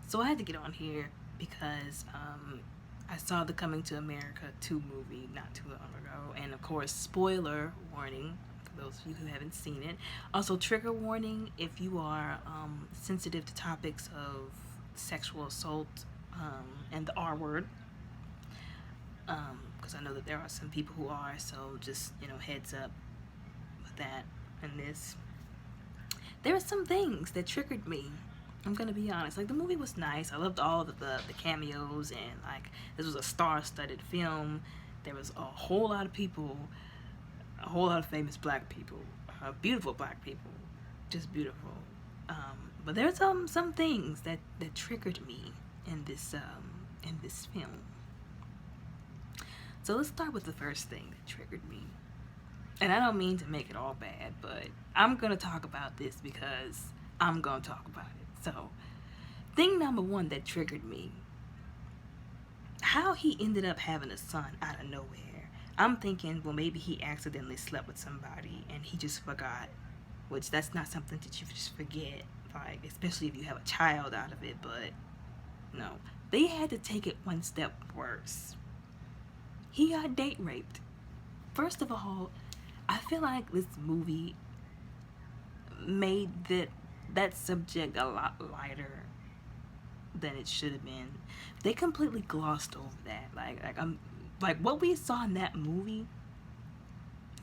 So I had to get on here because I saw the Coming to America 2 movie not too long ago. And of course, spoiler warning for those of you who haven't seen it. Also, trigger warning if you are sensitive to topics of sexual assault and the R word. Because I know that there are some people who are, so just, heads up with that and this. There are some things that triggered me. I'm gonna be honest. Like, the movie was nice. I loved all of the cameos, and like, this was a star-studded film. There was a whole lot of people, a whole lot of famous black people, beautiful black people, just beautiful. But there's some things that triggered me in this film. So let's start with the first thing that triggered me. And I don't mean to make it all bad, but I'm gonna talk about this because I'm gonna talk about it. So, thing number one that triggered me, how he ended up having a son out of nowhere. I'm thinking, well, maybe he accidentally slept with somebody and he just forgot, which that's not something that you just forget, like, especially if you have a child out of it. But no, they had to take it one step worse. He got date raped. First of all, I feel like this movie made that subject a lot lighter than it should have been. They completely glossed over that. Like what we saw in that movie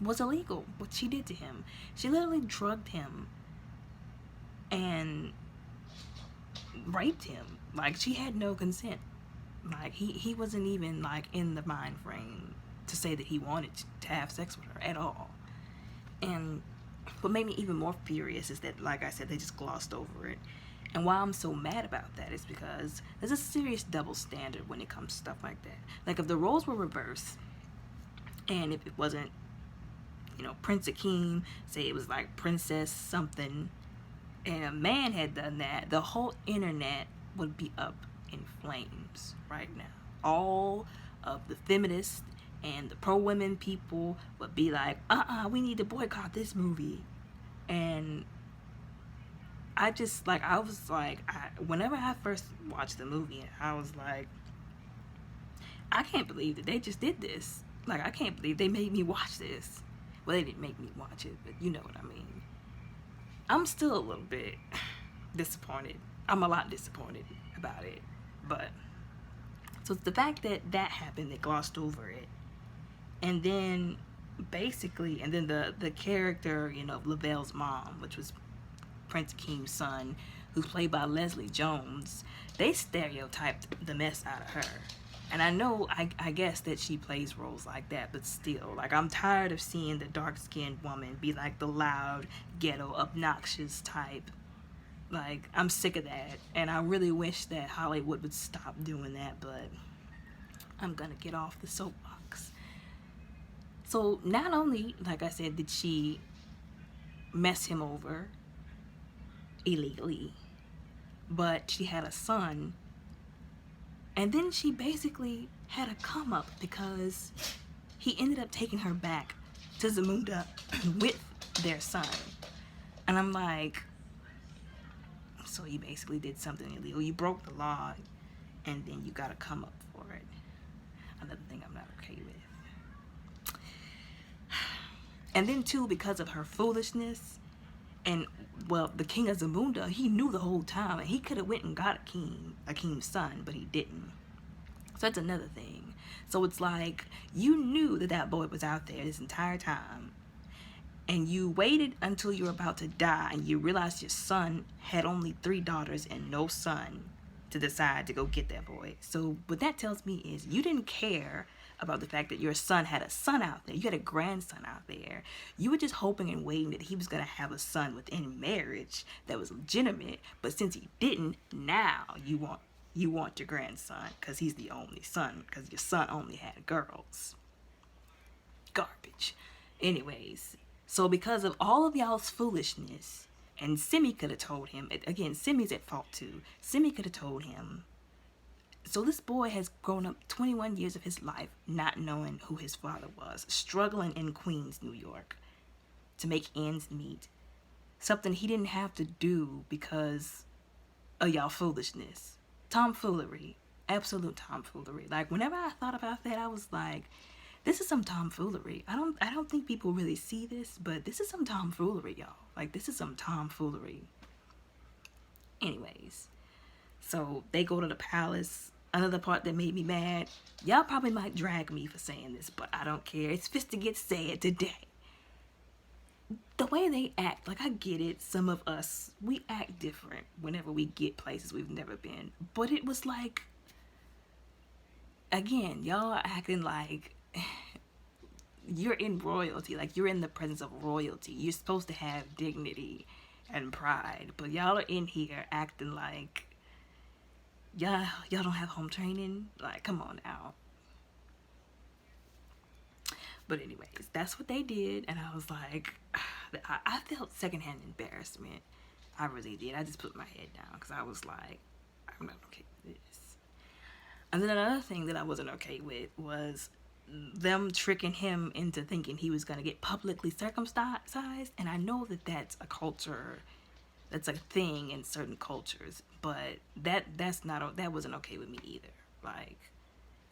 was illegal. What she did to him, she literally drugged him and raped him. Like, she had no consent. Like, he wasn't even like in the mind frame to say that he wanted to have sex with her at all. And what made me even more furious is that, like I said, they just glossed over it. And why I'm so mad about that is because there's a serious double standard when it comes to stuff like that. Like, if the roles were reversed, and if it wasn't, Prince Akeem, say it was like Princess something, and a man had done that, the whole internet would be up in flames right now. All of the feminists and the pro-women people would be like, we need to boycott this movie. And whenever I first watched the movie, I was like, I can't believe that they just did this. Like, I can't believe they made me watch this. Well, they didn't make me watch it, but you know what I mean. I'm still a little bit disappointed. I'm a lot disappointed about it. But, so it's the fact that that happened, they glossed over it. And then, the character, of Lavelle's mom, which was Prince Akeem's son, who's played by Leslie Jones, they stereotyped the mess out of her. And I know, I guess that she plays roles like that, but still, like, I'm tired of seeing the dark-skinned woman be like the loud, ghetto, obnoxious type. Like, I'm sick of that, and I really wish that Hollywood would stop doing that, but I'm gonna get off the soapbox. So, not only, like I said, did she mess him over illegally, but she had a son. And then she basically had a come up because he ended up taking her back to Zamunda with their son. And I'm like, so you basically did something illegal. You broke the law, and then you got to come up for it. Another thing I'm not okay with. And then, too, because of her foolishness, and, well, the king of Zamunda, he knew the whole time, and he could have went and got Akeem's son, but he didn't. So that's another thing. So it's like, you knew that boy was out there this entire time, and you waited until you were about to die, and you realized your son had only 3 daughters and no son to decide to go get that boy. So what that tells me is you didn't care about the fact that your son had a son out there. You had a grandson out there. You were just hoping and waiting that he was going to have a son within marriage that was legitimate. But since he didn't, now you want your grandson because he's the only son, because your son only had girls. Garbage. Anyways, so because of all of y'all's foolishness, and Simi could have told him, again, Simi's at fault too. Simi could have told him. So this boy has grown up 21 years of his life not knowing who his father was, struggling in Queens, New York, to make ends meet. Something he didn't have to do because of y'all foolishness. tomfoolery, absolute tomfoolery. Like whenever I thought about that, I was like, this is some tomfoolery. I don't think people really see this, but this is some tomfoolery, y'all. Like this is some tomfoolery. Anyways, so they go to the palace. Another part that made me mad. Y'all probably might drag me for saying this, but I don't care. It's fit to get said today. The way they act, like I get it, some of us, we act different whenever we get places we've never been. But it was like, again, y'all are acting like you're in royalty, like you're in the presence of royalty. You're supposed to have dignity and pride, but y'all are in here acting like y'all don't have home training. Like, come on now. But anyways, that's what they did, and I was like, I felt secondhand embarrassment. I really did. I just put my head down because I was like, I'm not okay with this. And then another thing that I wasn't okay with was them tricking him into thinking he was going to get publicly circumcised. And I know that that's a culture, that's a thing in certain cultures, but that wasn't okay with me either. Like,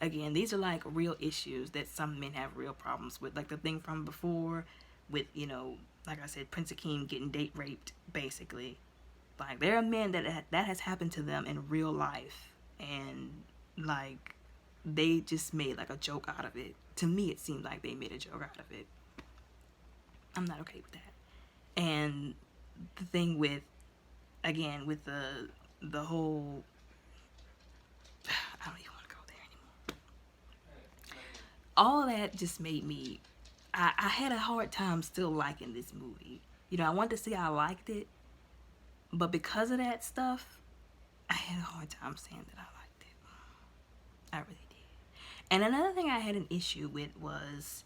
again, these are like real issues that some men have real problems with, like the thing from before with, you know, like I said, Prince Akeem getting date raped, basically. Like, there are men that has happened to them in real life, and like they just made like a joke out of it. To me, it seemed like they made a joke out of it. I'm not okay with that. And the thing with, again, with the whole, I don't even want to go there anymore. All that just made me, I had a hard time still liking this movie. You know, I wanted to say I liked it, but because of that stuff, I had a hard time saying that I liked it. I really did. And another thing I had an issue with was,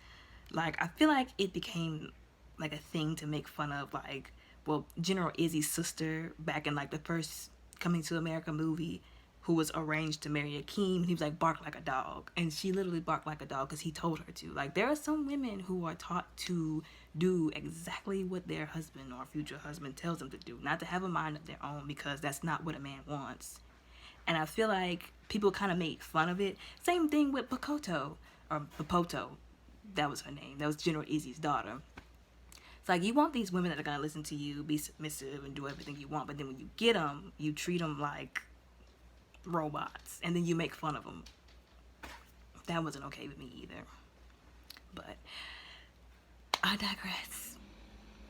like, I feel like it became like a thing to make fun of, like, well, General Izzy's sister back in like the first Coming to America movie, who was arranged to marry Akeem, and he was like, bark like a dog, and she literally barked like a dog because he told her to. Like, there are some women who are taught to do exactly what their husband or future husband tells them to do, not to have a mind of their own, because that's not what a man wants. And I feel like people kind of made fun of it. Same thing with Popoto, or Popoto, that was her name, that was General Izzy's daughter. It's like, you want these women that are going to listen to you, be submissive, and do everything you want, but then when you get them, you treat them like robots, and then you make fun of them. That wasn't okay with me either. But I digress.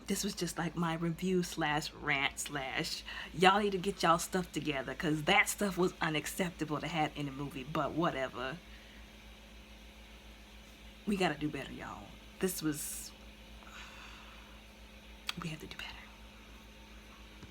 This was just like my review / rant / y'all need to get y'all stuff together, because that stuff was unacceptable to have in a movie, but whatever. We gotta do better, y'all. We have to do better.